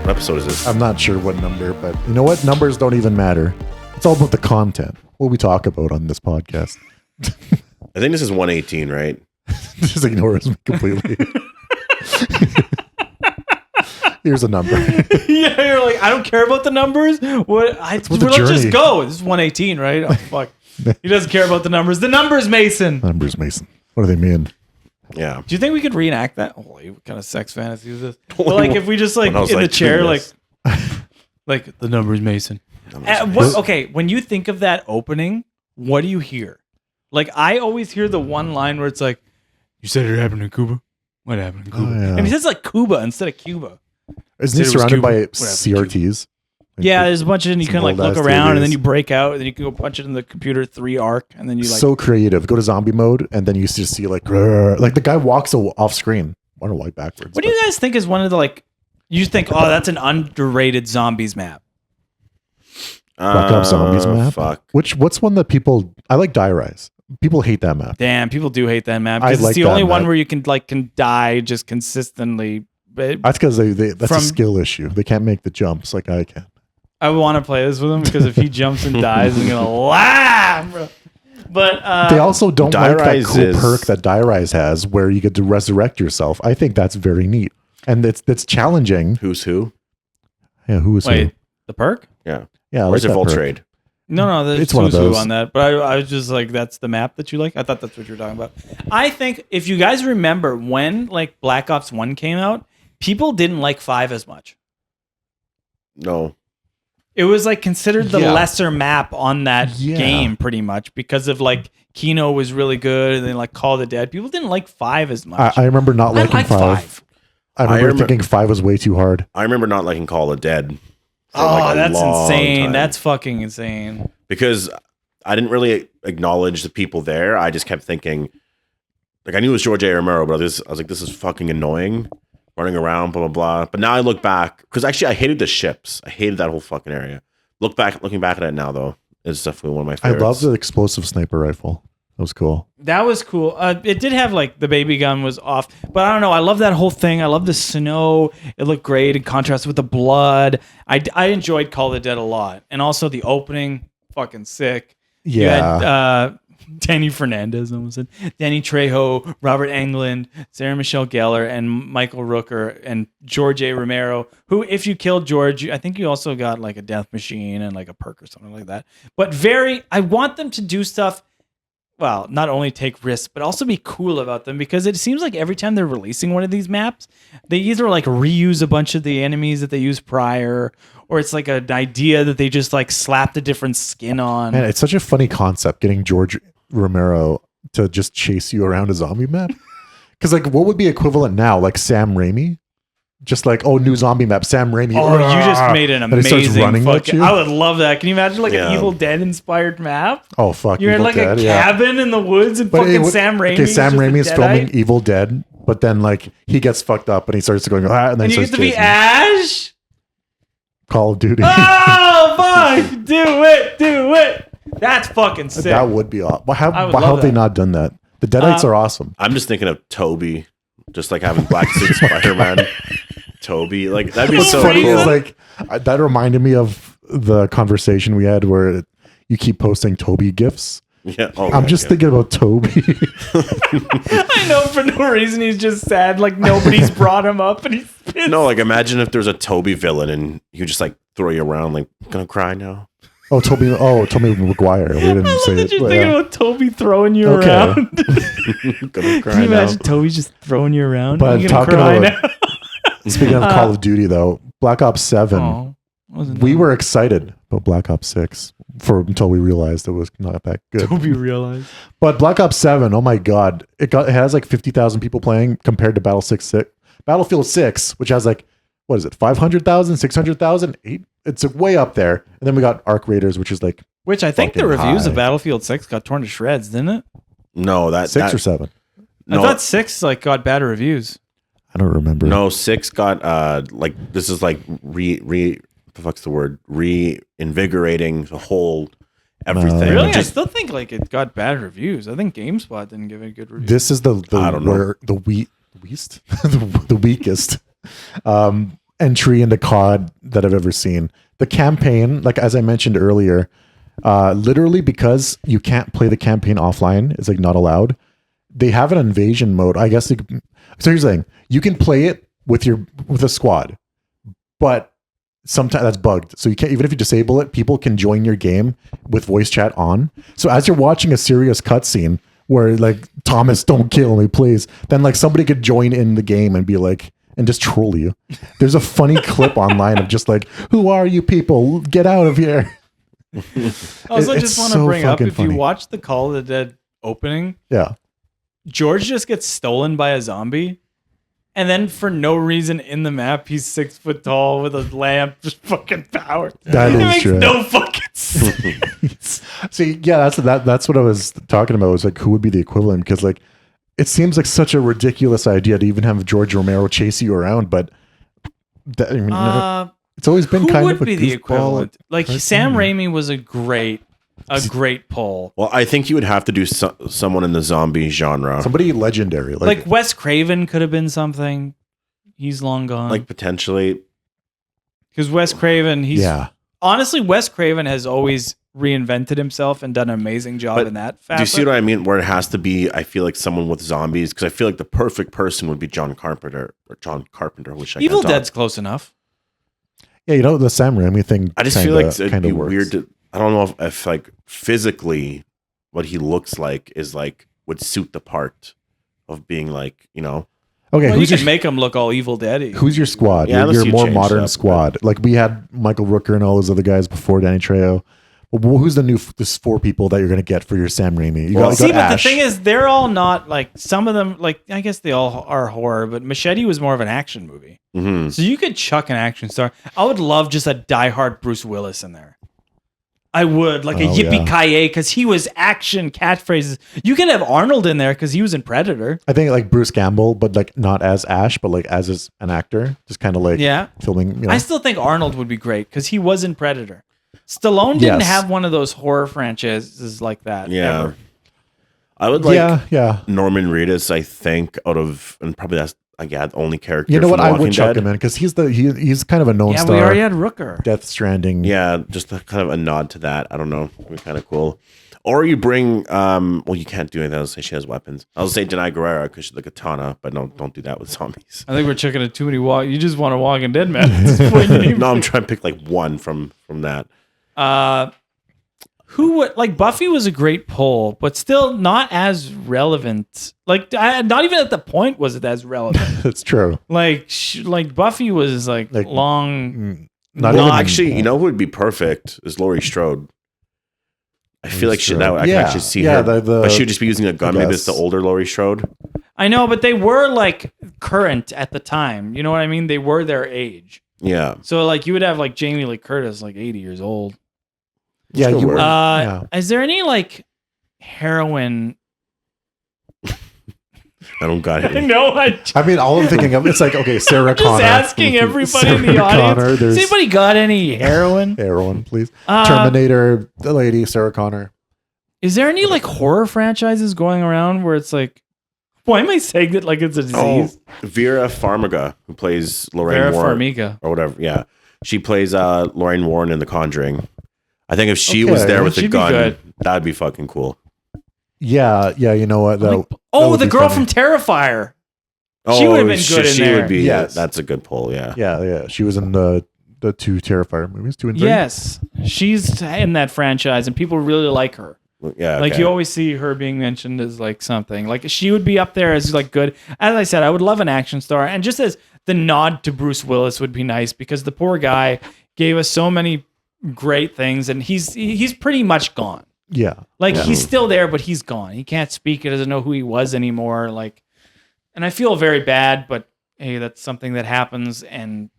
What episode is this? I'm not sure what number, but you know what? Numbers don't even matter. It's all about the content. What we talk about on this podcast. I think this is 118, right? Just ignores me completely. Here's a number. Yeah, you're like, I don't care about the numbers. Let's just go. This is 118, right? Oh, fuck. He doesn't care about the numbers. The numbers, Mason. Numbers, Mason. What do they mean? Yeah. Do you think we could reenact that? Holy, what kind of sex fantasy is this? But like, if we just like in the like chair, like, this. like the numbers, Mason. Okay, when you think of that opening, what do you hear? Like, I always hear the one line where it's like, "You said it happened in Cuba. What happened in Cuba?" Oh, yeah. And he says like Cuba instead of Cuba. Isn't he surrounded by CRTs? Yeah, there's a bunch of, and you Some can like look old-ass around, and TVs. then you break out, and then you can go punch it in the computer 3 arc, and then you like. So creative. Go to zombie mode, and then you just see like the guy walks off screen. I don't know why backwards. What do you guys think is one of the like? You think, oh, that's an underrated zombies map. Black Ops Zombies map? Fuck. What's one that people... I like Die Rise. People hate that map. Damn, people do hate that map I because like it's the that only one map. where you can die just consistently. But That's because that's a skill issue. They can't make the jumps like I can. I want to play this with him because if he jumps and dies, I'm gonna laugh, bro. But They also don't Die like that Rise cool is- perk that Die Rise has where you get to resurrect yourself. I think that's very neat. And it's challenging. Who's who? Yeah, who is wait, who? the perk? Yeah. Yeah, I Where's like it that perk. Trade? No, there's It's one of who's who those. on that. But I was just like, that's the map that you like. I thought that's what you were talking about. I think if you guys remember when like Black Ops 1 came out, people didn't like 5 as much. No. It was like considered the Yeah. lesser map on that Yeah. game pretty much because of like Kino was really good and then like Call of the Dead. People didn't like 5 as much. I remember not liking like 5. I remember remember- thinking 5 was way too hard. I remember not liking Call of Dead. for, Oh, like, a that's long insane. time. That's fucking insane. Because I didn't really acknowledge the people there. I just kept thinking, like, I knew it was George A. Romero, but I was like, this is fucking annoying, running around, blah blah blah. But now I look back, because actually I hated the ships. I hated that whole fucking area. Looking back at it now, though, it's definitely one of my I favorites. love the explosive sniper rifle. That was cool. That was cool. It did have like the baby gun was off, but I don't know. I love that whole thing. I love the snow. It looked great in contrast with the blood. I enjoyed Call of the Dead a lot, and also the opening, fucking sick. You Yeah. had, Danny Fernandez, I almost said. Danny Trejo, Robert Englund, Sarah Michelle Gellar, and Michael Rooker, and George A. Romero, who, if you killed George, I think you also got like a death machine and like a perk or something like that. But I want them to do stuff, well, not only take risks, but also be cool about them, because it seems like every time they're releasing one of these maps, they either like reuse a bunch of the enemies that they used prior, or it's like an idea that they just like slapped a different skin on. Man, it's such a funny concept getting George Romero to just chase you around a zombie map. Because like, what would be equivalent now? Like Sam Raimi? Just like, oh, new zombie map, Sam Raimi. Oh, you just made an And it starts amazing running at fucking... you? I would love that. Can you imagine like Yeah. an Evil Dead inspired map? Oh, fuck. You're in Evil like Dead, a yeah. cabin in the woods and But fucking it would- Sam Raimi. Okay, Sam just a Raimi is filming Deadite. Evil Dead, but then like he gets fucked up and he starts going, and then And he you starts get to be chasing. Ash? Call of Duty. Oh, fuck! Do it! That's fucking sick. That would be awesome. Why I would how love have they that. not done that? The Deadites are awesome. I'm just thinking of Toby, just like having Black Suit Spider-Man. Toby, like that'd be What's so funny cool. is like that reminded me of the conversation we had where you keep posting Toby gifs. Yeah, oh, I'm yeah, just yeah. thinking about Toby. I know for no reason he's just sad, like nobody's brought him up, and he's pissed. No, like imagine if there's a Toby villain and you just like throw you around, like gonna cry now. Toby Maguire. We didn't I say love that it. you're but thinking yeah. about Toby throwing you Okay. around. Gonna cry Can you now. imagine Toby just throwing you around? But You're gonna talking cry about- Speaking of Call of Duty, though, Black Ops 7, now. Wasn't we that- were excited about Black Ops 6 until we realized it was not that good. Toby realized. But Black Ops 7, oh my God, it has like 50,000 people playing compared to Battlefield 6, which has like, what is it, 500,000, 600,000? It's way up there. And then we got Arc Raiders, which is like Which I think the Fucking reviews of high. Battlefield 6 got torn to shreds, didn't it? No, that 6 or 7. No, I thought 6 like got bad reviews. I don't remember. no, 6 got like this is like the fuck's the word? Reinvigorating the whole everything. No. Really? I Just- still think like it got bad reviews. I think GameSpot didn't give it a good review. This is the I don't know. where the weakest. entry into COD that I've ever seen. The campaign, like as I mentioned earlier, literally because you can't play the campaign offline, it's like not allowed. They have an invasion mode. I guess. So here's the thing: you can play it with a squad, but sometimes that's bugged. So you can't, even if you disable it, people can join your game with voice chat on. So as you're watching a serious cutscene where like Thomas, don't kill me, please, then like somebody could join in the game and be like, and just troll you. There's a funny clip online of just like, who are you people? Get out of here. I also just want to bring up, if funny. you watch the Call of the Dead opening, Yeah. George just gets stolen by a zombie. And then for no reason in the map, he's 6 foot tall with a lamp, just fucking power. That it is makes true. no fucking sense. See, yeah, that's what I was talking about. Was like, who would be the equivalent? Because like, it seems like such a ridiculous idea to even have George Romero chase you around, but that, I mean, it's always been who kind would of a be the goofball equivalent? Like cartoon. Sam Raimi was a great pull. Well, I think you would have to do someone in the zombie genre. Somebody legendary, Like Wes Craven could have been something. He's long gone. Like potentially. Because Wes Craven, honestly, Wes Craven has always reinvented himself and done an amazing job But in that Do you see what I mean? Where it has to be, I feel like someone with zombies, because I feel like the perfect person would be John Carpenter, which I Evil can't talk. Dead's close enough. Yeah, the Sam Raimi thing. I just feel like it'd be weird to. I don't know if like physically, what he looks like is like would suit the part of being like Okay, Well, you who's can your make him look all Evil Dead. who's your squad? Yeah, unless your you more change modern up, squad. Like we had Michael Rooker and all those other guys before Danny Trejo. But who's this 4 people that you're going to get for your Sam Raimi? You got See, but Ash. the thing is, they're all not like some of them. Like I guess they all are horror, but Machete was more of an action movie. Mm-hmm. So you could chuck an action star. I would love just a diehard Bruce Willis in there. I would like a yippee ki because he was action catchphrases. You can have Arnold in there because he was in Predator. I think like Bruce Campbell, but like not as Ash, but like as an actor, just kind of like filming. I still think Arnold would be great because he was in Predator. Stallone didn't have one of those horror franchises like that. Yeah. Ever. I would like yeah. Norman Reedus, I think, and probably that's the only character. You know what? from I Walking would chuck Dead. him in because he's kind of a known Yeah, star. we already had Rooker. Death Stranding. Yeah, just kind of a nod to that. I don't know. It'd be kind of cool. Or you bring, well, you can't do anything. I'll say she has weapons. I'll say Denai Guerrera because she's the katana, but no, don't do that with zombies. I think we're checking it too many You just want a Walking Dead man. At this point. No, I'm trying to pick like one from that. Who would like Buffy was a great pull, but still not as relevant. Like, not even at the point was it as relevant. That's true. Like Buffy was like long. Not Well, even, actually, you know who would be perfect is Laurie Strode. I feel like I can actually see her, but she would just be using a gun. Maybe it's the older Laurie Strode. I know, but they were like current at the time. You know what I mean? They were their age. Yeah. So like you would have like Jamie Lee Curtis, like 80 years old. Yeah, Still you work. Is there any like heroin? I don't got it. No, I mean, all I'm thinking of, it's like, okay, Sarah just Connor. asking everybody in the Sarah audience. Connor, Has there's anybody got any heroin? heroin, please. Terminator, the lady, Sarah Connor. Is there any like horror franchises going around where it's like, why am I saying that like it's a disease? Vera Farmiga, who plays Lorraine Vera Warren Farmiga. or whatever. Yeah, she plays Lorraine Warren in The Conjuring. I think if she was there with a she'd be gun, good. that'd be fucking cool. Yeah, you know what? That would The be girl funny. from Terrifier. She would have been good in she there. would be. Yes. That's a good pull. Yeah. Yeah. She was in the 2 Terrifier movies, 2 and 3. Yes, she's in that franchise, and people really like her. Yeah. Like okay. you always see her being mentioned as like something. Like she would be up there as like good. As I said, I would love an action star, and just as the nod to Bruce Willis would be nice because the poor guy gave us so many great things, and he's pretty much gone. Yeah. Like he's still there, but he's gone. He can't speak. He doesn't know who he was anymore. Like, and I feel very bad, but hey, that's something that happens, and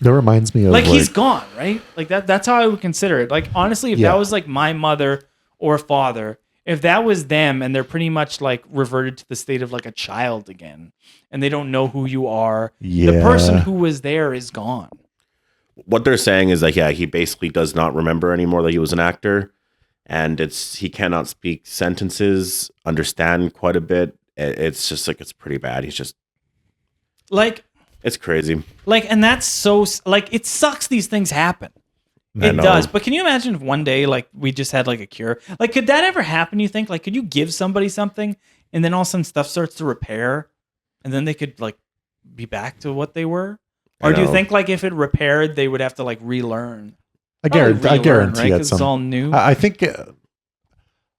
That reminds me of like he's gone, right? Like that's how I would consider it. Like honestly, if that was like my mother or father, if that was them and they're pretty much like reverted to the state of like a child again, and they don't know who you are, the person who was there is gone. What they're saying is that he basically does not remember anymore that he was an actor, and he cannot speak sentences, understand quite a bit. It's just like it's pretty bad. He's just like It's crazy. Like, and that's so like it sucks. These things happen. I It know. does. But can you imagine if one day like we just had like a cure? Like, could that ever happen? You think? Like, could you give somebody something and then all of a sudden stuff starts to repair, and then they could like be back to what they were? I Or do you know. think like if it repaired, they would have to like relearn? I Probably guarantee. I relearn, guarantee right? at 'Cause some. it's all new. I think.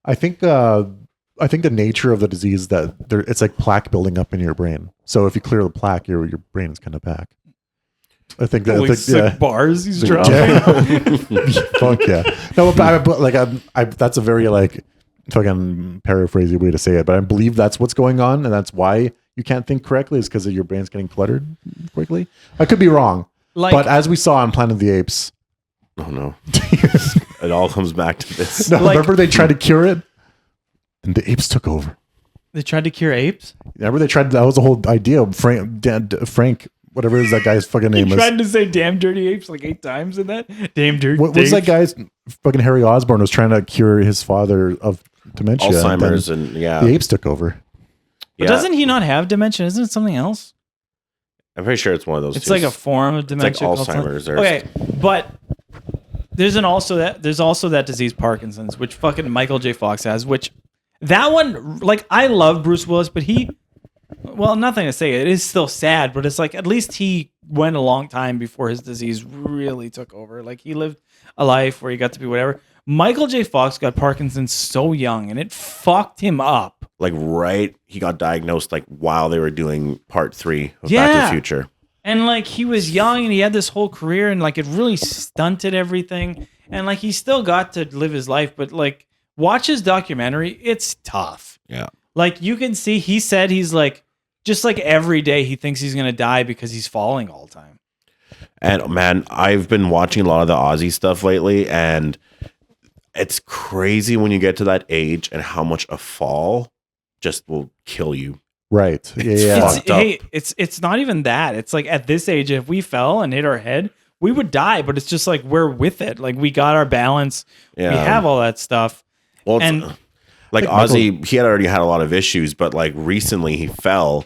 I think the nature of the disease that it's like plaque building up in your brain. So if you clear the plaque, your brain is kind of back. I think that. Holy sick bars he's dropping. Yeah. Fuck yeah. No, but like that's a very like fucking paraphrasing way to say it, but I believe that's what's going on, and that's why you can't think correctly is because your brain's getting cluttered quickly. I could be wrong, Like, but as we saw on Planet of the Apes, Oh no. It all comes back to this. no, Like- remember they tried to cure it, and the apes took over. they tried to cure apes. Remember they tried. That was the whole idea of Frank, whatever is that guy's fucking You name was. tried to say "damn dirty apes" like 8 times in that. Damn dirty. What was that guy's fucking Harry Osborn was trying to cure his father of dementia. Alzheimer's then and yeah. the apes took over. But doesn't he not have dementia? Isn't it something else? I'm pretty sure it's one of those. It's two. like a form of It's dementia. like called Alzheimer's. something. Okay, but there's also that disease Parkinson's, which fucking Michael J. Fox has. Which that one, like, I love Bruce Willis, but nothing to say. It is still sad, but it's like at least he went a long time before his disease really took over. Like he lived a life where he got to be whatever. Michael J. Fox got Parkinson's so young, and it fucked him up. Like he got diagnosed like while they were doing part 3 of Back to Yeah. the Future. And like he was young and he had this whole career and like it really stunted everything. And like he still got to live his life, but like watch his documentary, it's tough. Yeah. Like you can see he said he's like just like every day he thinks he's gonna die because he's falling all the time. And man, I've been watching a lot of the Aussie stuff lately, and it's crazy when you get to that age and how much a fall just will kill you. Right. Yeah. fucked up. It's not even that. It's like at this age, if we fell and hit our head, we would die. But it's just like we're with it. Like we got our balance. Yeah. We have all that stuff. Well, it's, And- like Michael- Ozzy, he had already had a lot of issues, but like recently he fell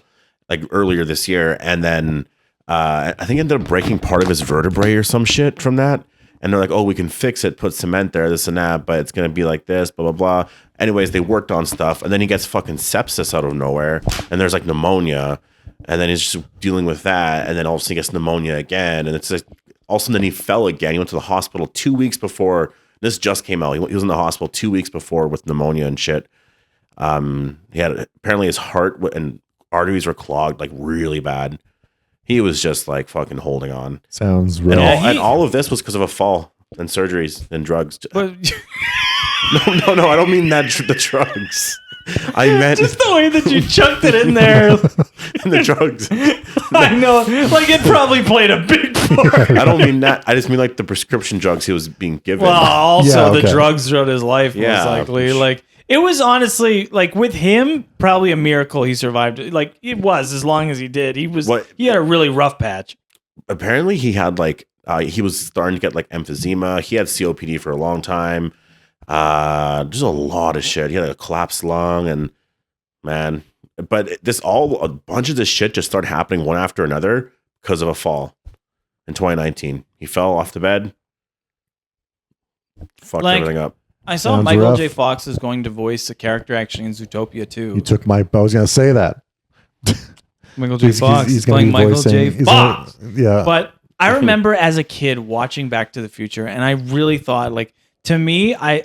like earlier this year, and then I think he ended up breaking part of his vertebrae or some shit from that. And they're like, oh, we can fix it, put cement there, this and that, but it's gonna be like this, blah blah blah. Anyways, they worked on stuff, and then he gets fucking sepsis out of nowhere, and there's like pneumonia, and then he's just dealing with that, and then all of a sudden he gets pneumonia again, and it's like all of a sudden then he fell again. He went to the hospital 2 weeks before. This just came out. He was in the hospital 2 weeks before with pneumonia and shit. He had apparently his heart and arteries were clogged like really bad. He was just like fucking holding on. Sounds And, real. and all of this was because of a fall and surgeries and drugs. But No, I don't mean that the drugs. I meant just the way that you chucked it in there. the drugs. I know. Like it probably played a big part. I don't mean that. I just mean like the prescription drugs he was being given. Well, also Yeah, the okay. drugs throughout his life, Yeah. most likely. Like it was honestly like with him, probably a miracle he survived. Like it was as long as he did. He had a really rough patch. Apparently he had like he was starting to get like emphysema. He had COPD for a long time. Just a lot of shit. He had a collapsed lung, and man, but a bunch of this shit just started happening one after another because of a fall in 2019. He fell off the bed, fucked Like, everything up. I saw Sounds Michael rough. J. Fox is going to voice a character actually in Zootopia too. You took my. I was gonna say that. Michael J. Fox he's playing gonna be Michael J. voicing- he's Fox. Yeah. But I remember as a kid watching Back to the Future, and I really thought, like, to me, I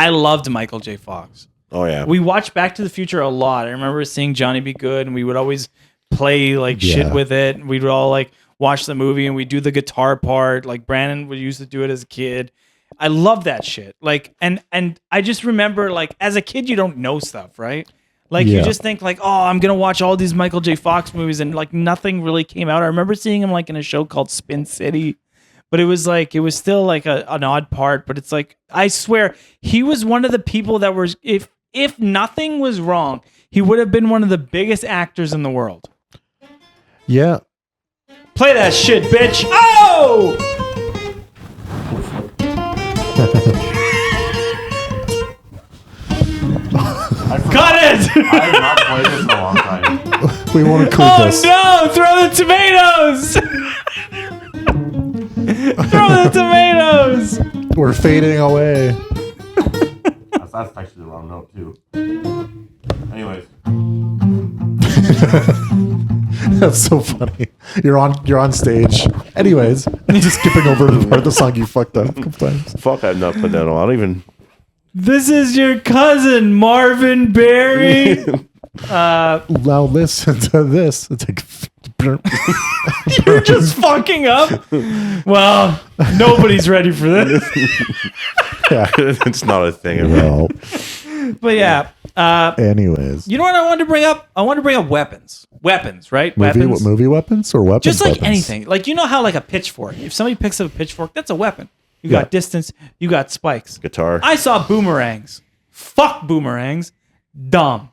loved Michael J. Fox. Oh yeah, We watched Back to the Future a lot. I remember seeing Johnny Be Good, and we would always play like Yeah. shit with it. And we'd all like watch the movie, and we'd do the guitar part. Like Brandon would used to do it as a kid. I love that shit. Like, and I just remember, like, as a kid, you don't know stuff, right? Like, you Yeah. just think, like, oh, I'm gonna watch all these Michael J. Fox movies, and like nothing really came out. I remember seeing him like in a show called Spin City, but it was still like an odd part. But it's like, I swear, he was one of the people that was, if nothing was wrong, he would have been one of the biggest actors in the world. yeah. Play that shit, bitch! Oh! Cut it! I have not played this in a long time. We won't include Oh this. no! Throw the tomatoes! Throw the tomatoes! We're fading away. That's actually the wrong note too. Anyways, That's so funny. You're on stage. Anyways, just skipping over the part of the song you fucked up a couple times. fuck, I've not put that on. I don't even. This is your cousin, Marvin Berry. Now listen to this. It's like You're just fucking up. Well, nobody's ready for this. yeah. It's not a thing. About. Well, But yeah. anyways, You know what I wanted to bring up? I wanted to bring up weapons. Weapons, right? Weapons. movie weapons or weapons? Just like weapons? anything. Like, you know how like a pitchfork, if somebody picks up a pitchfork, that's a weapon. You Yeah. got distance, you got spikes. Guitar. I saw boomerangs. Fuck boomerangs. Dumb.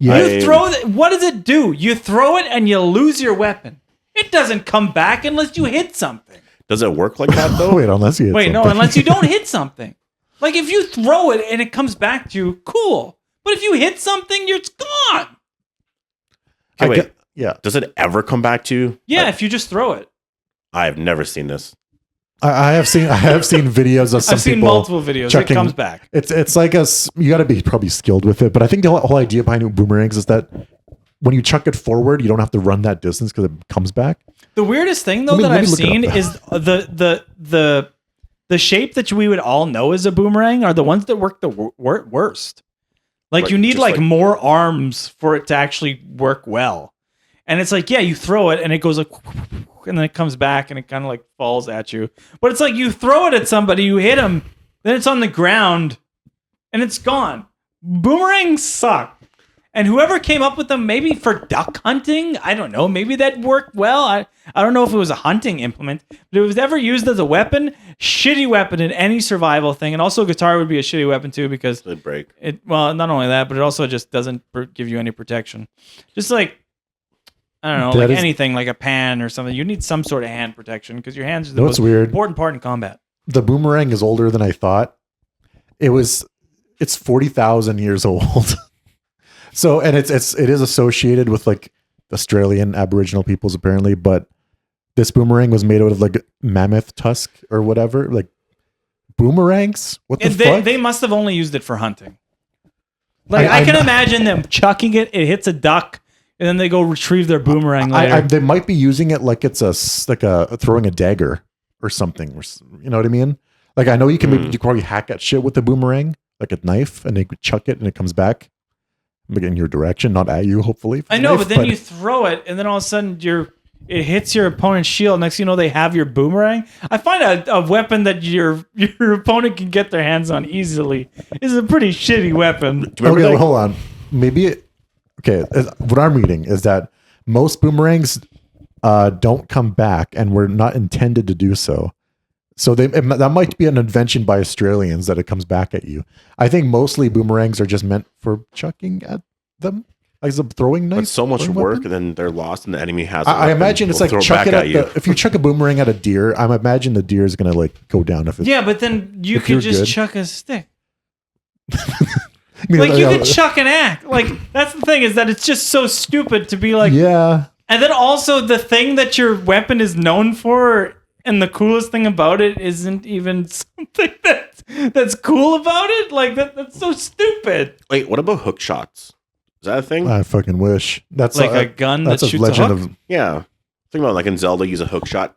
Yeah. You throw it. What does it do? You throw it and you lose your weapon. It doesn't come back unless you hit something. Does it work like that though? Wait, unless you hit Wait, no, something. unless you don't hit something. Like if you throw it and it comes back to you, cool. But if you hit something, it's gone. Okay, wait. Yeah, Does it ever come back to you? Yeah, if you just throw it. I have never seen this. I have seen videos of some I've seen people multiple videos. chucking- It comes back. It's like you got to be probably skilled with it, but I think the whole idea behind boomerangs is that when you chuck it forward, you don't have to run that distance because it comes back. The weirdest thing though Let me- that let me I've look it up. seen is the shape that we would all know as a boomerang are the ones that work the worst. Like Right, you need just like like- more arms for it to actually work well. And it's like, yeah, you throw it and it goes like, and then it comes back and it kind of like falls at you. But it's like you throw it at somebody, you hit them, then it's on the ground and it's gone. Boomerangs suck. And whoever came up with them, maybe for duck hunting, I don't know, maybe that worked well. I don't know if it was a hunting implement, but if it was ever used as a weapon, shitty weapon in any survival thing. And also guitar would be a shitty weapon too because It'd break. well, not only that, but it also just doesn't give you any protection. Just like, I don't know, That like is- anything, like a pan or something. You need some sort of hand protection because your hands are the No, most it's weird. important part in combat. The boomerang is older than I thought. It's 40,000 years old. So, and it is associated with like Australian Aboriginal peoples apparently, but this boomerang was made out of like mammoth tusk or whatever. Like boomerangs? What the And fuck? they must have only used it for hunting. Like I can imagine them chucking it. It hits a duck, and then they go retrieve their boomerang later. They might be using it like it's like a throwing a dagger or something. You know what I mean? Like I know you can you can probably hack at shit with a boomerang, like a knife, and they could chuck it and it comes back in your direction, not at you. Hopefully, I know, but then you throw it, and then all of a sudden it hits your opponent's shield. Next, thing you know, they have your boomerang. I find a weapon that your opponent can get their hands on easily is a pretty shitty weapon. Do you remember Okay, that? hold on. What I'm reading is that most boomerangs don't come back and were not intended to do so. So that might be an invention by Australians that it comes back at you. I think mostly boomerangs are just meant for chucking at them as a throwing knife. But so much throwing work, weapon. and then they're lost, and the enemy has. I imagine it's like throw chuck back it at at you. if you chuck a boomerang at a deer. I imagine the deer is gonna like go down if it's Yeah, but then you If could you're just good. chuck a stick. I mean, Like you could chuck an axe. Like that's the thing is that it's just so stupid to be like. yeah. And then also the thing that your weapon is known for, and the coolest thing about it isn't even something that's cool about it. Like that's so stupid. Wait, what about hook shots? Is that a thing? I fucking wish. That's Like a gun that that's shoots a legend hook? of. Yeah. Think about like in Zelda, use a hook shot.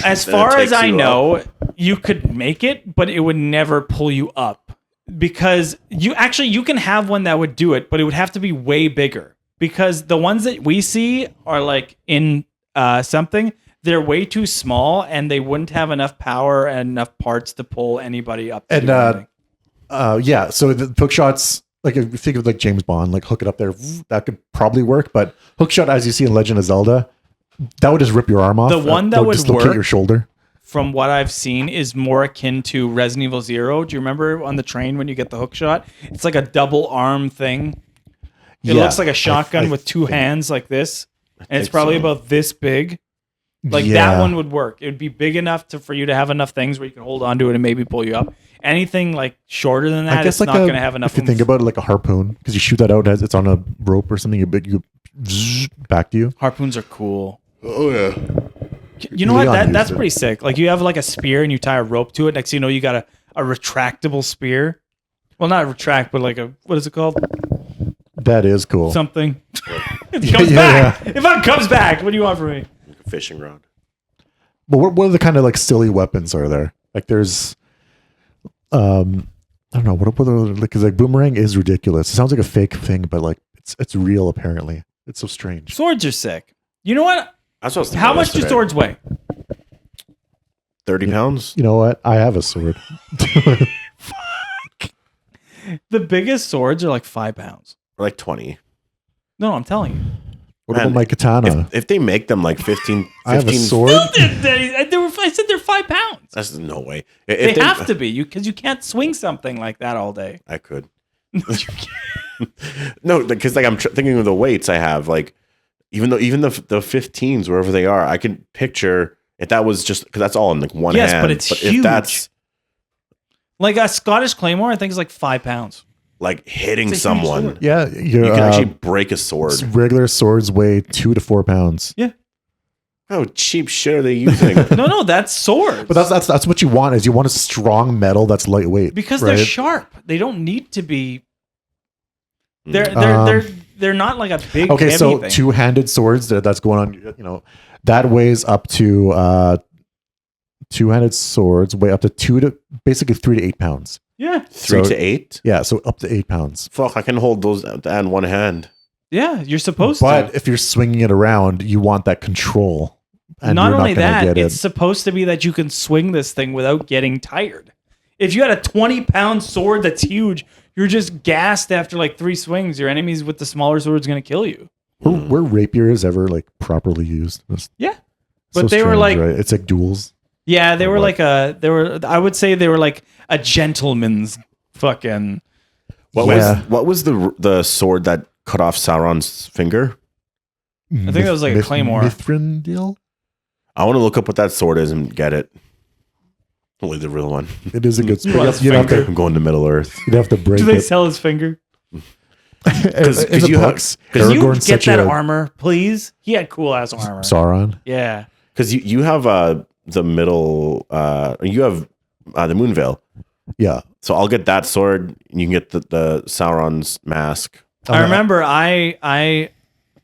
As and it far as takes I you up. know, you could make it, but it would never pull you up because you can have one that would do it, but it would have to be way bigger because the ones that we see are like in something. They're way too small and they wouldn't have enough power and enough parts to pull anybody up. to And do anything. yeah, so the hook shots, like if you think of like James Bond, like hook it up there, that could probably work. But hook shot, as you see in Legend of Zelda, that would just rip your arm off. The one that would dislocate work- your shoulder. From what I've seen, is more akin to Resident Evil 0. Do you remember on the train when you get the hook shot? It's like a double arm thing. It Yeah, looks like a shotgun I with two think- hands like this. And it's think probably so. about this big. Like Yeah. that one would work. It would be big enough for you to have enough things where you can hold on to it and maybe pull you up. Anything like shorter than that, I guess it's like not going to have enough. If you think about it, like a harpoon, because you shoot that out as it's on a rope or something, you back to you. Harpoons are cool. Oh yeah. You know what? Leon used That's it. pretty sick. Like you have like a spear and you tie a rope to it. Next thing you know, you got a retractable spear. Well, not retract, but like what is it called? That is cool. Something. It comes back. If it comes back, what do you want from me? Like a fishing rod. But what are the kind of like silly weapons are there? Like there's, I don't know what are because like boomerang is ridiculous. It sounds like a fake thing, but like it's real apparently. It's so strange. Swords are sick. You know what? That's what I was thinking How much do yesterday. swords weigh? 30 pounds? You know what? I have a sword. The biggest swords are like 5 pounds. Or like 20. No, I'm telling you. What Man, about my katana? If they make them like 15, I have a 15 sword. I said they're 5 pounds. That's no way. They If have to be because you can't swing something like that all day. I could. No, because like I'm thinking of the weights I have. Like even the 15s, wherever they are, I can picture if that was just because that's all in like one Yes, hand. but it's huge. If that's Like a Scottish claymore, I think is like 5 pounds. like hitting It's a huge someone, sword. Yeah, you can actually break a sword. regular swords weigh 2 to 4 pounds. Yeah. How cheap shit are they using? No, that's swords. But that's what you want is you want a strong metal that's lightweight because right? they're sharp. They don't need to be. They're Um, they're not like a big. Okay, heavy so thing. two-handed swords that's going on. You know, that weighs up to two-handed swords weigh up to basically 3 to 8 pounds. Yeah, 3 so- to 8. Yeah, so up to 8 pounds. Fuck, I can hold those in one hand. yeah, you're supposed But to. if you're swinging it around, you want that control. And Not you're only gonna that, get it's supposed to be that you can swing this thing without getting tired. If you had a 20-pound sword that's huge, you're just gassed after like 3 swings. Your enemies with the smaller sword's going to kill you. Were rapiers ever like properly used? It's Yeah, so but they were strange, like, right? It's like duels. yeah, they were what? like I would say they were like a gentleman's fucking. What Yeah. was the sword that cut off Sauron's finger? I think that was like a claymore. Mithril? I want to look up what that sword is and get it. Only the real one. It is a good sword. You want You'd have finger? to, I'm going to Middle Earth. you'd have to break Do they it. sell his finger? In 'cause the you have- books, Can you Aragorn's get such that a armor, please? He had cool ass armor. Sauron. Yeah. Because you have the middle. You have the Moonveil. Yeah. So I'll get that sword. And you can get the Sauron's mask. I remember I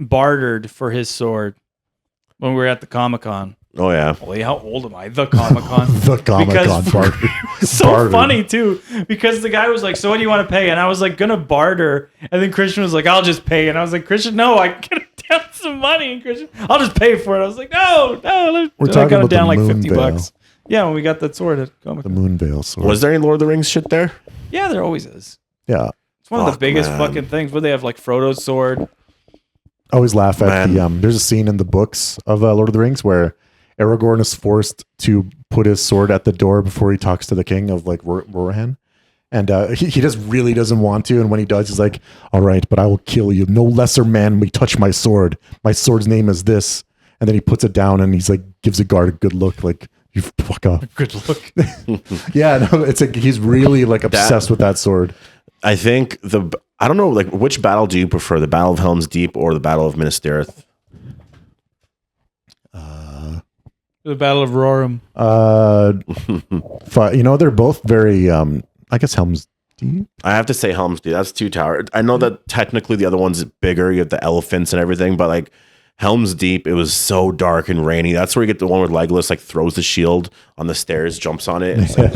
bartered for his sword when we were at the Comic-Con. Oh yeah. Holy, how old am I? The Comic-Con. The Comic-Con Because- barter. So Barter. funny too, because the guy was like, "So what do you want to pay?" And I was like, "Gonna barter." And then Christian was like, "I'll just pay." And I was like, "Christian, no, I got down some money." And Christian, "I'll just pay for it." I was like, "No." We're I talking got it about down the like 50 Moonveil. bucks. Yeah, when we got that sword at The Comic-Con. Moonveil sword. Was there any Lord of the Rings shit there? Yeah, there always is. Yeah. It's one of the Fuck, biggest man. fucking things. Where they have like Frodo's sword. I always laugh at Man. there's a scene in the books of Lord of the Rings where Aragorn is forced to put his sword at the door before he talks to the king of like Rohan. And he just really doesn't want to. And when he does, he's like, "All right, but I will kill you. No lesser man may touch my sword. My sword's name is this." And then he puts it down and he's like, gives a guard a good look, like, "You fuck off." Good look. Yeah, no, it's like he's really like obsessed with that sword. I think I don't know, like which battle do you prefer, the Battle of Helm's Deep or the Battle of Minas Tirith? The Battle of Roram. They're both very. I guess Helm's Deep. I have to say Helm's Deep. That's 2 towers. I know that technically the other one's bigger. You have the elephants and everything, but like Helm's Deep, it was so dark and rainy. That's where you get the one where Legolas like throws the shield on the stairs, jumps on it. And it's like,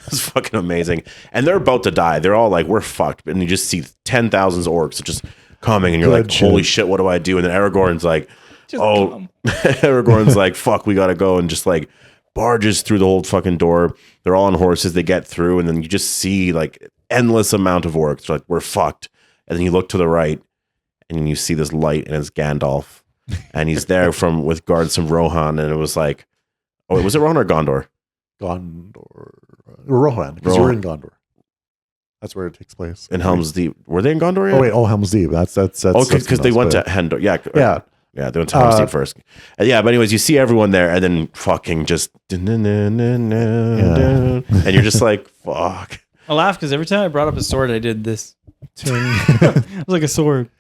it's fucking amazing. And they're about to die. They're all like, "We're fucked." And you just see 10,000 orcs just coming, and you're Good like, shit. "Holy shit, what do I do?" And then Aragorn's like, Just "Oh," come. Aragorn's like, "Fuck, we gotta go," and just like barges through the whole fucking door. They're all on horses. They get through, and then you just see like endless amount of orcs. They're like, "We're fucked." And then you look to the right, and you see this light, and it's Gandalf, and he's there with guards from Rohan, and it was like, oh, was it Rohan or Gondor? Gondor. Rohan, because you're in Gondor. That's where it takes place. In Helm's Deep. Were they in Gondor yet? Oh wait, Helm's Deep. That's Oh, because they went to Endor. Yeah. Yeah. Yeah, doing Tom Steed first. Yeah, but anyways, you see everyone there, and then fucking just, and you're just like, fuck. I laugh because every time I brought up a sword, I did this. Ting. It was like a sword.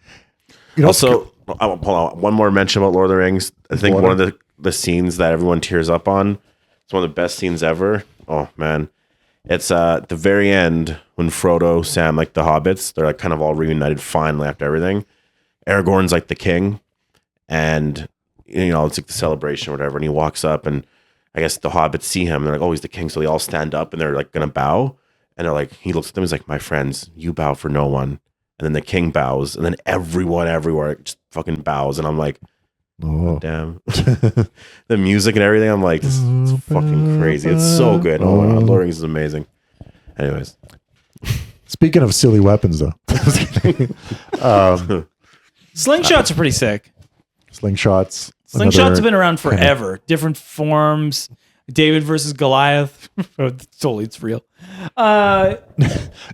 You know, Also, hold on, one more mention about Lord of the Rings. I think one of the scenes that everyone tears up on, it's one of the best scenes ever. Oh, man. It's at the very end when Frodo, Sam, like the hobbits, they're like kind of all reunited finally after everything. Aragorn's like the king. And, you know, it's like the celebration or whatever. And he walks up and I guess the hobbits see him. And they're like, oh, he's the king. So they all stand up and they're like going to bow. And they're like, he looks at them. He's like, my friends, you bow for no one. And then the king bows. And then everyone everywhere just fucking bows. And I'm like, oh, damn. The music and everything. I'm like, this is fucking crazy. It's so good. Oh my God. Lord of the Rings is amazing. Anyways. Speaking of silly weapons, though. Slingshots are pretty sick. Slingshots. Slingshots have been around forever. Different forms. David versus Goliath. Totally, it's real. No,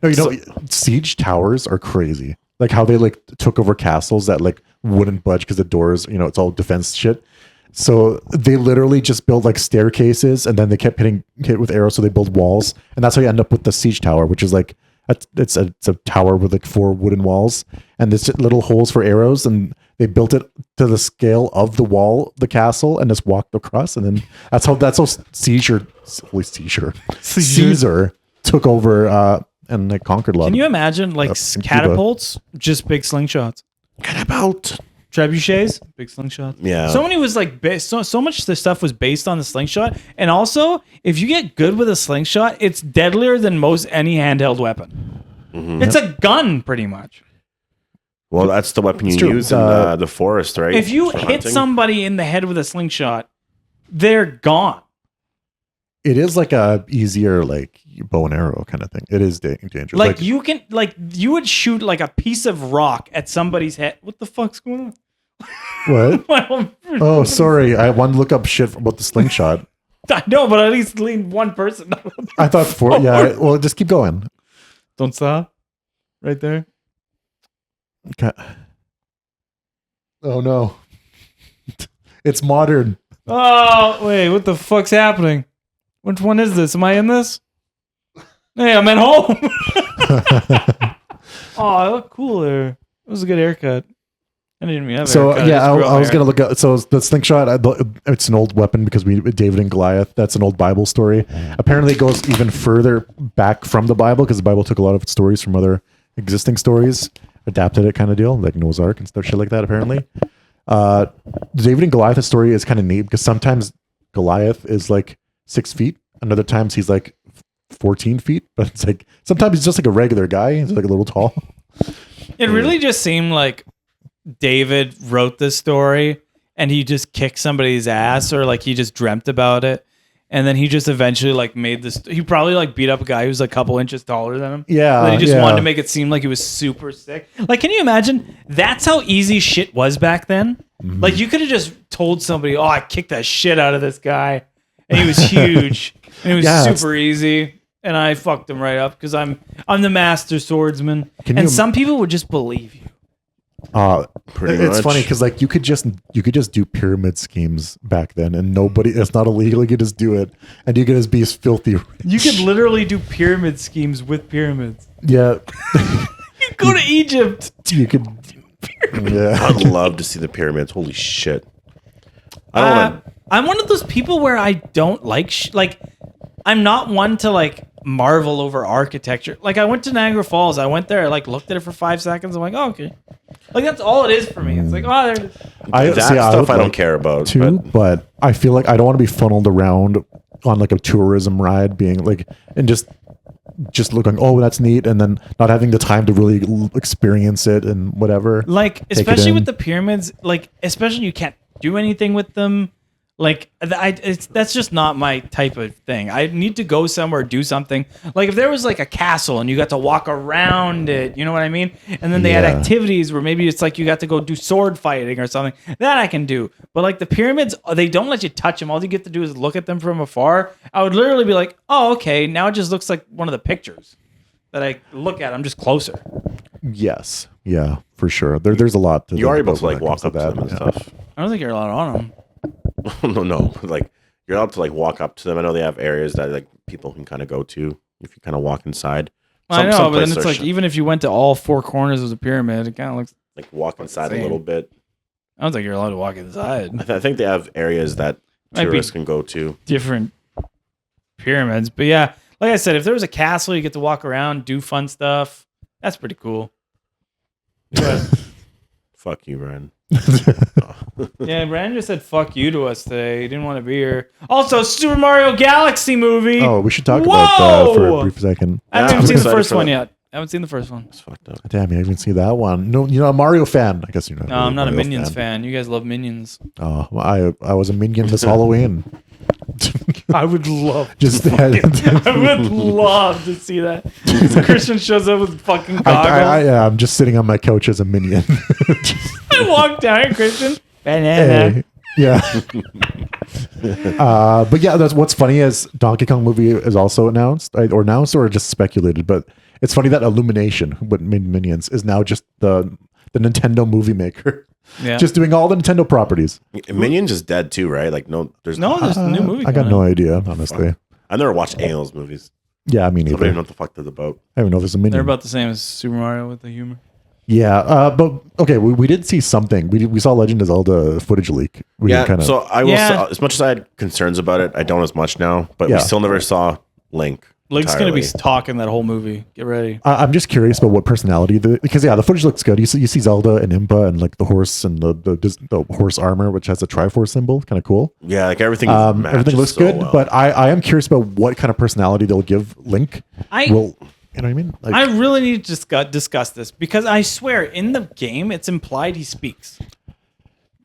you know, siege towers are crazy. Like how they like took over castles that like wouldn't budge because the doors, you know, it's all defense shit. So they literally just build like staircases and then they kept hit with arrows. So they build walls. And that's how you end up with the siege tower, which is like, it's a tower with like 4 wooden walls and there's little holes for arrows. And they built it to the scale of the wall, the castle, and just walked across. And then that's how Caesar took over and like conquered a lot. Can you imagine like catapults, just big slingshots? Catapult. Trebuchets, big slingshot. Yeah. So many was like so much of the stuff was based on the slingshot, and also if you get good with a slingshot, it's deadlier than most any handheld weapon. Mm-hmm. It's a gun, pretty much. Well, that's the weapon you use in the forest, right? If you hit somebody in the head with a slingshot, they're gone. It is like a easier like bow and arrow kind of thing. It is dangerous. Like you can you would shoot like a piece of rock at somebody's head. What the fuck's going on? What? Oh, sorry. I wanted to look up shit about the slingshot. I know, but at least lean one person. I thought 4. Yeah. Well, just keep going. Don't stop. Right there. Okay. Oh no. It's modern. Oh wait, what the fuck's happening? Which one is this? Am I in this? Hey, I'm at home. Oh, I look cool there. It was a good haircut. I didn't even have a haircut. Yeah, I was gonna look at. So the slingshot, it's an old weapon because David and Goliath. That's an old Bible story. Apparently, it goes even further back from the Bible because the Bible took a lot of its stories from other existing stories, adapted it, kind of deal, like Noah's Ark and stuff, shit like that. Apparently, the David and Goliath story is kind of neat because sometimes Goliath is like 6 feet, and other times he's like 14 feet, but it's like sometimes he's just like a regular guy. He's like a little tall. It really just seemed like David wrote this story and he just kicked somebody's ass, or like he just dreamt about it, and then he just eventually like made this. He probably like beat up a guy who's a couple inches taller than him. Yeah, and then he just wanted to make it seem like he was super sick. Like, can you imagine? That's how easy shit was back then. Mm-hmm. Like, you could have just told somebody, "Oh, I kicked that shit out of this guy," and he was huge, and it was super easy. And I fucked him right up because I'm the master swordsman. And some people would just believe you. It's funny because like you could just do pyramid schemes back then, and it's not illegal. You could just do it, and you could just be as filthy rich. You could literally do pyramid schemes with pyramids. Yeah, you go to Egypt. You could. Yeah, I'd love to see the pyramids. Holy shit! I'm one of those people where I don't like I'm not one to like marvel over architecture. Like, I went to Niagara Falls. I went there. I like looked at it for 5 seconds. I'm like, oh, okay. Like, that's all it is for me. It's like, oh, there it is. I don't care about too, but I feel like I don't want to be funneled around on like a tourism ride, being like, and just looking, oh, that's neat, and then not having the time to really experience it and whatever. Like, especially with the pyramids, like, especially you can't do anything with them. Like, that's just not my type of thing. I need to go somewhere, do something. Like, if there was like a castle and you got to walk around it, you know what I mean? And then they had activities where maybe it's like you got to go do sword fighting or something. That I can do. But like the pyramids, they don't let you touch them. All you get to do is look at them from afar. I would literally be like, oh, okay, now it just looks like one of the pictures that I look at. I'm just closer. Yes. Yeah, for sure. There's a lot to you are able to like walk up to them and stuff. I don't think you're allowed on them. No. Like you're allowed to like walk up to them. I know they have areas that like people can kind of go to if you kind of walk inside. I know, some but then places it's are like even if you went to all four corners of the pyramid, it kind of looks. like walk inside a same. little bit. I don't think you're allowed to walk inside. I think they have areas that Might be tourists can go to. different pyramids, but yeah, like I said, if there was a castle, you get to walk around, do fun stuff. That's pretty cool. Yeah. Fuck you, Brian. Yeah, Brandon just said "fuck you" to us today. He didn't want to be here. Also, Super Mario Galaxy movie. Oh, we should talk about that for a Whoa! brief second. I haven't Yeah, even I'm seen the excited first for one that. yet. I haven't seen the first one. It's fucked up. Damn, you haven't seen that one. No, you're not a Mario fan. I guess you're not. No, really I'm not a Mario Minions fan. You guys love Minions. Oh, well, I was a Minion this Halloween. I would love. Just I would love to see that. Christian shows up with fucking goggles. I'm just sitting on my couch as a Minion. I walk down here, Christian. Banana. Hey, yeah. But yeah, that's what's funny is Donkey Kong movie is also announced, or just speculated. But it's funny that Illumination, what made Minions, is now just the Nintendo movie maker, Yeah. just doing all the Nintendo properties. Minions is dead too, right? Like there's No, there's a new movie. I got coming no out. idea, honestly. I never watched any of those movies. Yeah, I mean, So I don't even either. know what the fuck they're about. I don't even know if there's a Minion. They're about the same as Super Mario with the humor. Yeah, but okay, we did see something. We saw Legend of Zelda footage leak. We Yeah, kind of. so I will Yeah. say, as much as I had concerns about it, I don't as much now, but Yeah. we still never saw Link. Link's going to be entirely. talking that whole movie. Get ready. I'm just curious about what personality because the footage looks good. You see Zelda and Impa and like the horse and the horse armor, which has a Triforce symbol, kind of cool. Yeah, like everything. Everything matches looks so good, well. but I am curious about what kind of personality they'll give Link. I You know what I mean? Like, I really need to discuss this because I swear in the game it's implied he speaks.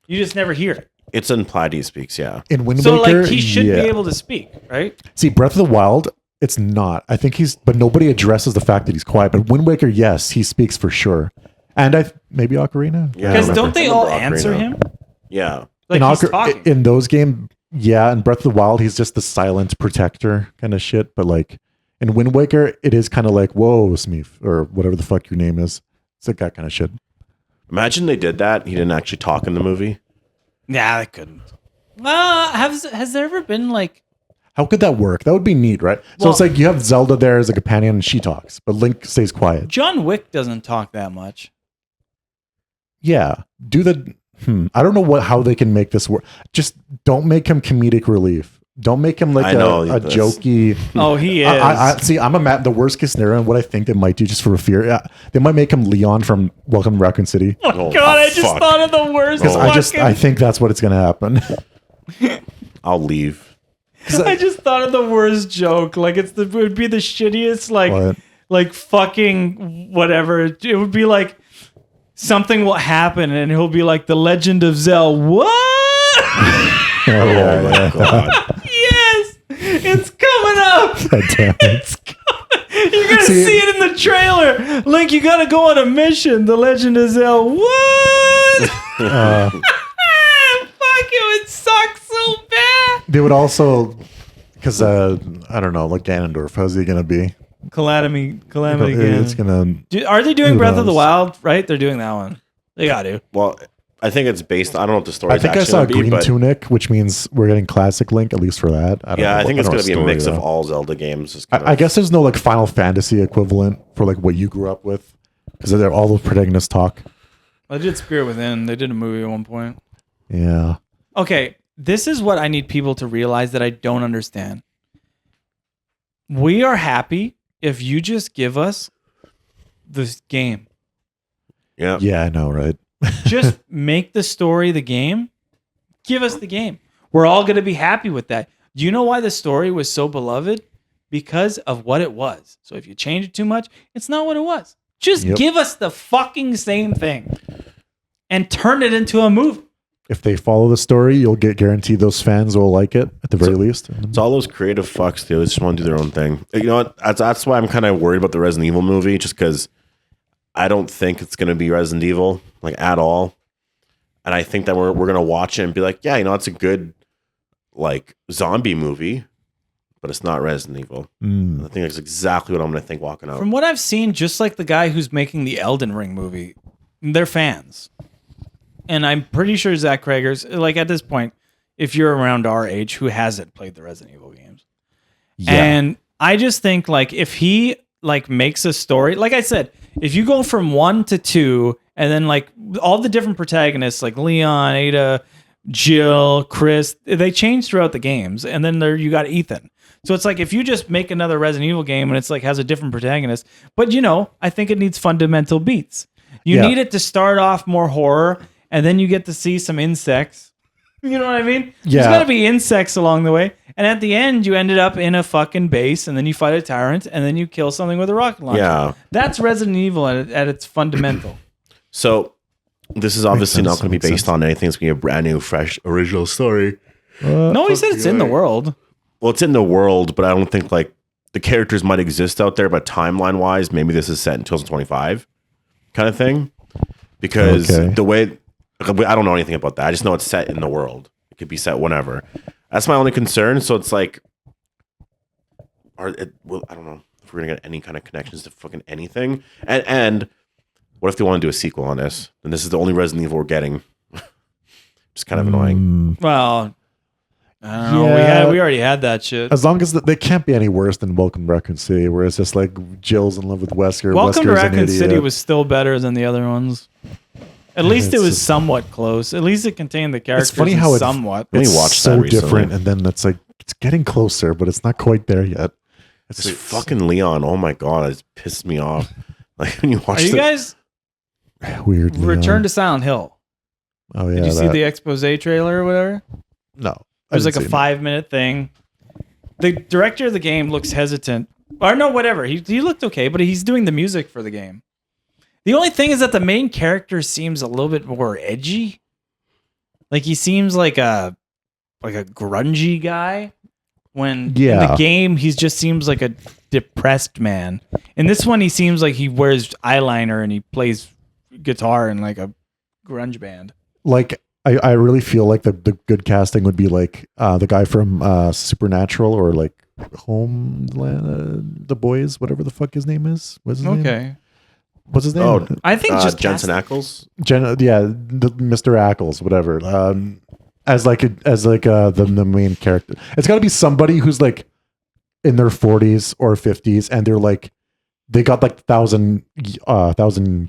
You just never hear it. It's implied he speaks. Yeah, in Wind So Waker, like he should yeah. be able to speak, right? See, Breath of the Wild, it's not. I think but nobody addresses the fact that he's quiet. But Wind Waker, yes, he speaks for sure. And maybe Ocarina. Yeah, Because I don't they all remember answer Ocarina. him? yeah. Like in, he's talking. in those games, yeah. In Breath of the Wild, he's just the silent protector kind of shit. But like in Wind Waker, it is kind of like, whoa, Smeef, or whatever the fuck your name is. It's like that kind of shit. Imagine they did that. He didn't actually talk in the movie. Nah, they couldn't. Has there ever been like How could that work? That would be neat, right? So Well- it's like you have Zelda there as a companion and she talks, but Link stays quiet. John Wick doesn't talk that much? Yeah. I don't know how they can make this work. Just don't make him comedic relief. Don't make him like I know, a that's- jokey. Oh, he is. I see. I'm the worst case scenario, and what I think they might do just for fear. Yeah, they might make him Leon from Welcome to Raccoon City. Oh, God, I just fuck. thought of the worst. Oh. I think that's what it's gonna happen. I'll leave. I just thought of the worst joke. Like it would be the shittiest, What? like fucking whatever. It would be like something will happen, and he'll be like the Legend of Zelda. What? Oh my god. Yes, it's coming up. God damn it. It's coming. You're gonna See- see it in the trailer. Link, you gotta go on a mission. The Legend of Zelda. What? Fuck, it would suck so bad. They would also, because I don't know, like Ganondorf. How's he gonna be? Calamity It's again. gonna. Are they doing Who Breath of the knows? Wild? Right, they're doing that one. They got to. Well, I think it's based. I don't know what the story. I think I saw a green tunic, which means we're getting classic Link at least for that. I don't Yeah, know I think it's don't going to know be a what mix story, of though. all Zelda games. It's I guess there's no like Final Fantasy equivalent for like what you grew up with, because they're all those protagonists talk. I did Spirit Within. They did a movie at one point. Yeah. Okay, this is what I need people to realize that I don't understand. We are happy if you just give us this game. Yeah. Yeah, I know, right? Just make the story the game. Give us the game. We're all going to be happy with that. Do you know why the story was so beloved? Because of what it was. So if you change it too much, it's not what it was. Just Yep. give us the fucking same thing and turn it into a movie. If they follow the story, you'll get guaranteed those fans will like it at the very least. It's all those creative fucks. They just want to do their own thing. You know what? That's why I'm kind of worried about the Resident Evil movie, just because I don't think it's going to be Resident Evil like at all. And I think that we're going to watch it and be like, yeah, you know, it's a good like zombie movie, but it's not Resident Evil. Mm. I think that's exactly what I'm going to think walking out. From what I've seen, just like the guy who's making the Elden Ring movie, they're fans. and I'm pretty sure Zach Krager's like at this point, if you're around our age, who hasn't played the Resident Evil games? Yeah. And I just think like if he like makes a story, like I said, if you go from 1 to 2, and then like all the different protagonists like Leon, Ada, Jill, Chris, they change throughout the games, and then there you got Ethan. So it's like if you just make another Resident Evil game and it's like has a different protagonist, but I think it needs fundamental beats. You need it to start off more horror, and then you get to see some insects. You know what I mean? Yeah. There's got to be insects along the way. And at the end, you ended up in a fucking base, and then you fight a tyrant, and then you kill something with a rocket launcher. Yeah. That's Resident Evil at its fundamental. So this is obviously not Makes going to be sense. based on anything. It's going to be a brand new, fresh, original story. No, he said it's in the world. Well, it's in the world, but I don't think like the characters might exist out there. But timeline wise, maybe this is set in 2025 kind of thing. Because the way I don't know anything about that. I just know it's set in the world. It could be set whenever. That's my only concern. So it's like, I don't know if we're gonna get any kind of connections to fucking anything. And what if they want to do a sequel on this? And this is the only Resident Evil we're getting. Just kind of annoying. Well, I don't know. We already had that shit. As long as they can't be any worse than Welcome to Raccoon City, where it's just like Jill's in love with Wesker. Welcome to Wesker's an Raccoon idiot. City was still better than the other ones. At least it was somewhat close. At least it contained the characters. It's funny how somewhat. We it's watched so that recently. different, and then it's like it's getting closer, but it's not quite there yet. It's This fucking Leon. Oh my god, it pissed me off. Like when you watch Are you guys weird. Return to Silent Hill? Oh yeah, Did you see the expose trailer or whatever? No, It was like a 5-minute thing. The director of the game looks hesitant. Or no, whatever. He looked okay, but he's doing the music for the game. The only thing is that the main character seems a little bit more edgy. Like he seems like a grungy guy. When in the game he just seems like a depressed man. In this one he seems like he wears eyeliner and he plays guitar in like a grunge band. Like I really feel like the good casting would be like the guy from Supernatural or like Homeland, The Boys, whatever the fuck his name is. What's his name? Okay. What's his name? Oh, I think just Jensen cast- Ackles. Mr. Ackles, whatever. As the main character. It's got to be somebody who's like in their 40s or 50s, and they're like they got like 1,000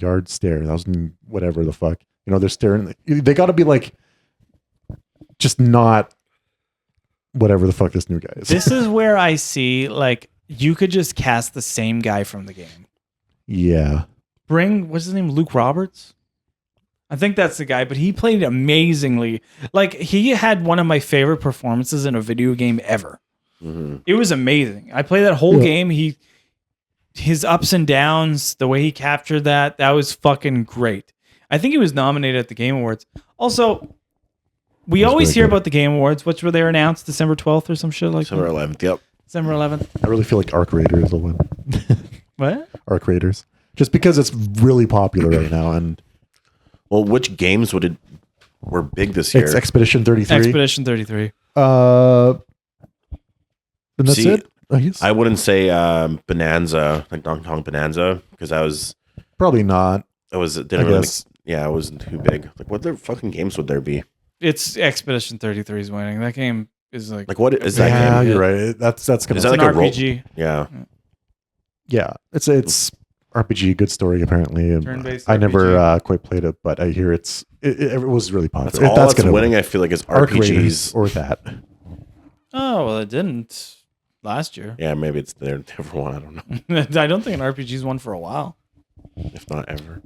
yard stare, 1,000 whatever the fuck. They're staring. They got to be like just not whatever the fuck this new guy is. This is where I see like you could just cast the same guy from the game. Yeah. What's his name? Luke Roberts? I think that's the guy, but he played amazingly. Like he had one of my favorite performances in a video game ever. Mm-hmm. It was amazing. I played that whole game. His ups and downs, the way he captured that was fucking great. I think he was nominated at the Game Awards. Also, we always hear about the Game Awards, which were they announced December 12th or some shit like December that. 11th. Yep. December 11th. I really feel like Arc Raiders will win. What? Arc Raiders. Just because it's really popular right now, and Well, which games were big this year? it's Expedition 33. Expedition 33. And that's See, it. I guess. I wouldn't say Bonanza, like Donkey Kong Bonanza, because that was Probably not. it was I didn't really, guess. yeah, it wasn't too big. Like what other fucking games would there be? It's Expedition 33 is winning. That game is like Like what is that Yeah, game? you're right. That's gonna. Is that it's like an a role- RPG. Yeah. Yeah, it's RPG, good story apparently. Turn-based I never RPG. Quite played it, but I hear it was really popular. That's all that's gonna winning. win. I feel like is Arc Raiders RPGs. or that. Oh, well, it didn't last year. Yeah, maybe it's their never one. I don't know, I don't think an RPG's won for a while. if not ever.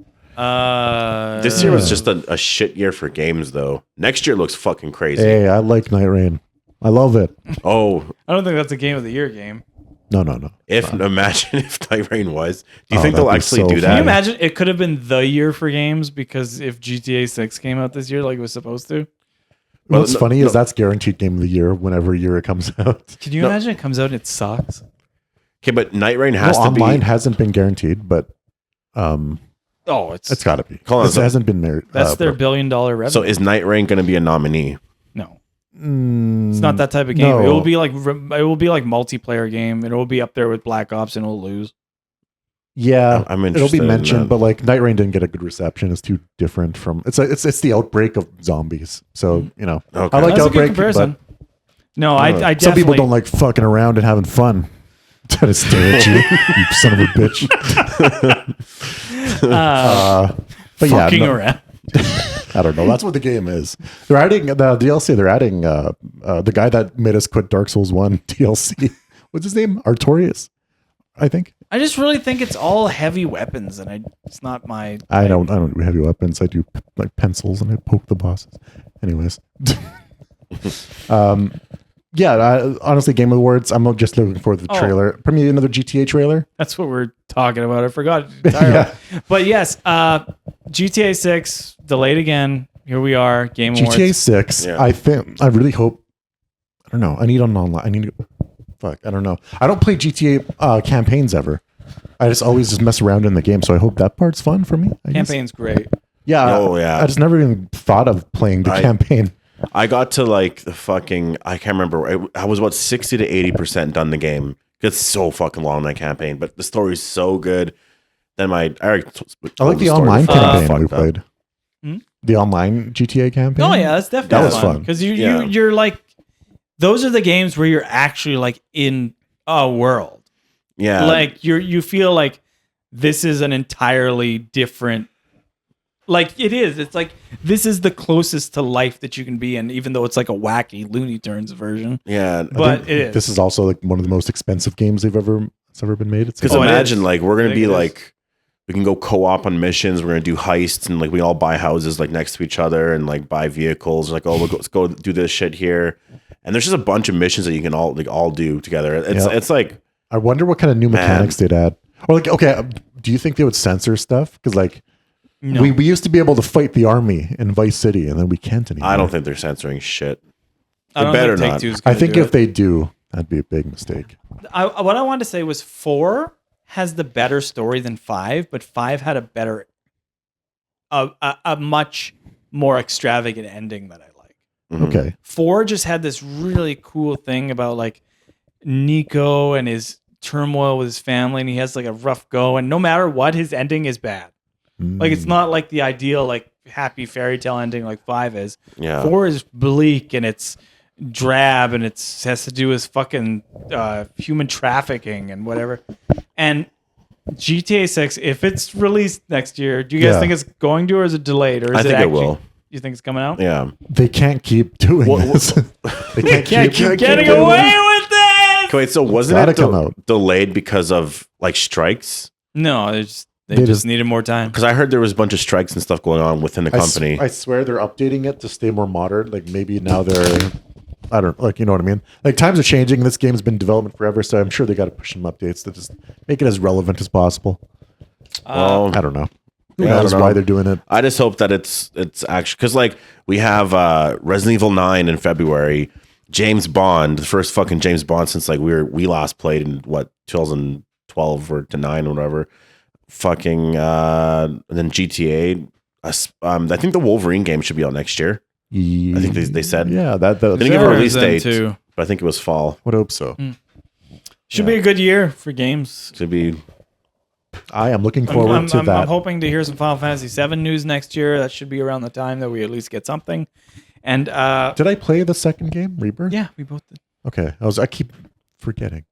This This year was just a shit year for games, though. Next year looks fucking crazy. Hey, I like Night Rain. I love it. Oh, I don't think that's a game of the year game. No. imagine if Night Rain was. Do you Oh, think they'll that'd be actually so do Can that? you imagine? It could have been the year for games because if GTA 6 came out this year like it was supposed to. Well, What's no- funny no. is that's guaranteed game of the year whenever year it comes out. Can you No. imagine it comes out and it sucks? Okay, but Night Rain has to Online be. hasn't been guaranteed, but Oh, it's got to be. Hold on, It so- hasn't been there. that's their $1 billion revenue. So is Night Rain going to be a nominee? No, Mm, it's not that type of game. no. It will be like multiplayer game. It will be up there with Black Ops and it'll lose. Yeah, I'm it'll interested be in mentioned, that. but like Night Rain didn't get a good reception. It's too different from it's the outbreak of zombies. So you know, Okay. I like That's a good Outbreak, comparison. but No, I definitely. some people don't like fucking around and having fun. Try to stare at you, you son of a bitch. But yeah, fucking no, around. I don't know. That's what the game is. They're adding the DLC. They're adding the guy that made us quit Dark Souls 1 DLC. What's his name? Artorias, I think. I just really think it's all heavy weapons, and it's not my. I don't do heavy weapons. I do like pencils and I poke the bosses. Anyways. Honestly, Game Awards. I'm just looking for the trailer. Probably another GTA trailer. That's what we're talking about. I forgot entirely. But yes, GTA 6 delayed again. Here we are. Game Awards. GTA 6. Yeah. I really hope. I don't know. I need an online. I don't know. I don't play GTA campaigns ever. I just always just mess around in the game. So I hope that part's fun for me. I guess. Campaign's great. Yeah. Oh, yeah. I just never even thought of playing the campaign. I got to like the fucking, I can't remember. I was about 60 to 80% done the game. It's so fucking long, that campaign, but the story's so good. Then I like the online campaign we played. Hmm? The online GTA campaign. Oh yeah, that's definitely That was fun. because you're like, those are the games where you're actually like in a world. Yeah. Like you feel like this is an entirely different. Like it is. It's like this is the closest to life that you can be in, even though it's like a wacky Looney Tunes version. Yeah. But it is. This is also like one of the most expensive games it's ever been made. It's Because like, imagine like we're gonna I be think it like, we can go co-op on missions. We're gonna do heists and like we all buy houses like next to each other and like buy vehicles. Like let's go do this shit here. And there's just a bunch of missions that you can all do together. It's like, I wonder what kind of new mechanics they'd add. Or like, okay, do you think they would censor stuff? Because like No. we used to be able to fight the army in Vice City, and then we can't anymore. I don't think they're censoring shit. I don't better think not. Take-Two's I gonna think do if it. they do, that'd be a big mistake. What I wanted to say was 4 has the better story than 5, but 5 had a better, a much more extravagant ending that I like. Mhm. Okay. 4 just had this really cool thing about like Nico and his turmoil with his family, and he has like a rough go, and no matter what, his ending is bad. Like it's not like the ideal like happy fairy tale ending like 5 is. Yeah. 4 is bleak and it's drab and it has to do with fucking human trafficking and whatever. And GTA 6, if it's released next year, do you guys Yeah. think it's going to, or is it delayed, or is I think it actually, will. You think it's coming out? Yeah. They can't keep doing this. They Can't keep getting away with this. Wait, so wasn't Gotta it come out. delayed because of like strikes? No, they They just just- needed more time. Because I heard there was a bunch of strikes and stuff going on within the company. I swear they're updating it to stay more modern. Like maybe now they're, I don't like, you know what I mean? Like times are changing. This game's been in development forever, so I'm sure they got to push some updates to just make it as relevant as possible. Well, I don't know. Who Yeah, I knows don't know. why they're doing it? I just hope that it's actually because like we have Resident Evil 9 in February, James Bond, the first fucking James Bond since like we last played in what 2012 or to 9 or whatever. Fucking and then GTA. I think the Wolverine game should be out next year. I think they said. Yeah, that They didn't give a Sure, release then date, too. but I think it was fall. would hope so. Should be a good year for games. Should be. I am looking forward to that. I'm hoping to hear some Final Fantasy VII news next year. That should be around the time that we at least get something. And Did I play the second game, Rebirth? yeah, we both did. Okay, I keep forgetting.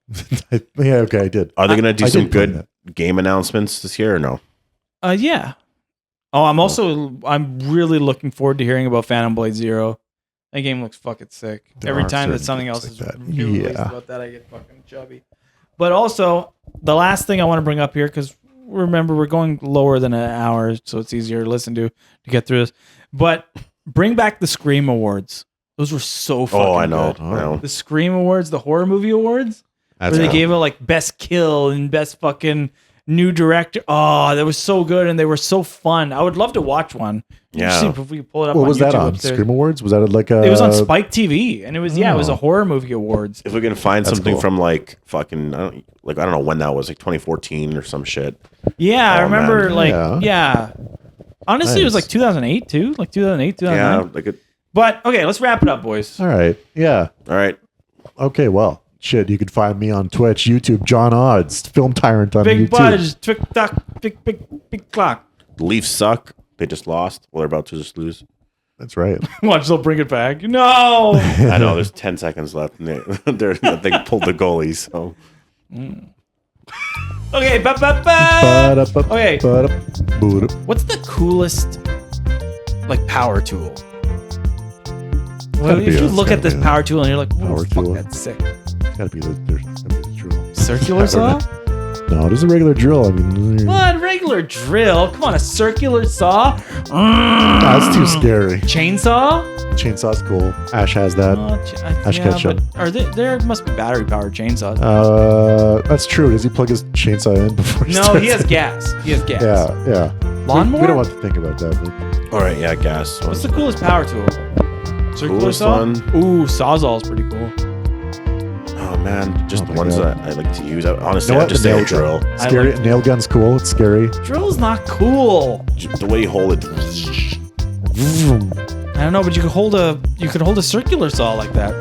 Yeah, okay, I did. Are they going to do I some did play good that. game announcements this year or no? Yeah. Oh, I'm really looking forward to hearing about Phantom Blade Zero. That game looks fucking sick. There Every are time that certain something games else like is that. released Yeah. about that, I get fucking chubby. But also, the last thing I want to bring up here, because remember, we're going lower than an hour, so it's easier to listen to get through this. But bring back the Scream Awards. Those were so fucking Oh, I know. good. I know. The Scream Awards, the horror movie awards, That's where they cool. gave it like best kill and best fucking new director. Oh, that was so good and they were so fun. I would love to watch one. Yeah. See if we can pull it up. What on was that YouTube on? upstairs. Scream Awards? Was that like a? It was on Spike TV, and it was it was a Oh. horror movie awards. If we can find That's something cool. from like fucking, I don't know when that was, like 2014 or some shit. Yeah, I Oh, remember. man. Like, Yeah. yeah. Honestly, it was Nice. like 2008 too, like 2008, 2009. Yeah, like it. But okay, let's wrap it up, boys. All right. Yeah. All right. Okay. Well, shit, you could find me on Twitch, YouTube, John Odds, Film Tyrant on Big YouTube. Budge, tick tock, big clock. The Leafs suck. They just lost. Well, they're about to just lose. That's right. Watch, they'll bring it back. No. I know. There's 10 seconds left. And they pulled the goalie. So Okay, okay. What's the coolest like power tool? Well, if you look at this power tool and you're like, "Oh, Power fuck, tool. that's sick." Gotta be the drill. Circular saw? No, it is a regular drill. I mean, What? Regular drill? Come on, a circular saw? that's too scary. Chainsaw? Chainsaw's cool. Ash has that. Ash Ketchum. But there must be battery powered chainsaws. That's true. Does he plug his chainsaw in before he No, starts he has it? gas. He has gas. Yeah. Lawnmower? We don't want to think about that. But all right, yeah, gas. What's the coolest power tool? Circular Coolest saw? one? Ooh, Sawzall's pretty cool. Oh man, just Oh the my ones God. that I like to use. Honestly, You know I what? just The say a nail drill. gun. Scary. like- Nail gun's cool. It's scary. Drill's not cool. The way you hold it. Vroom. I don't know, but you could hold a circular saw like that.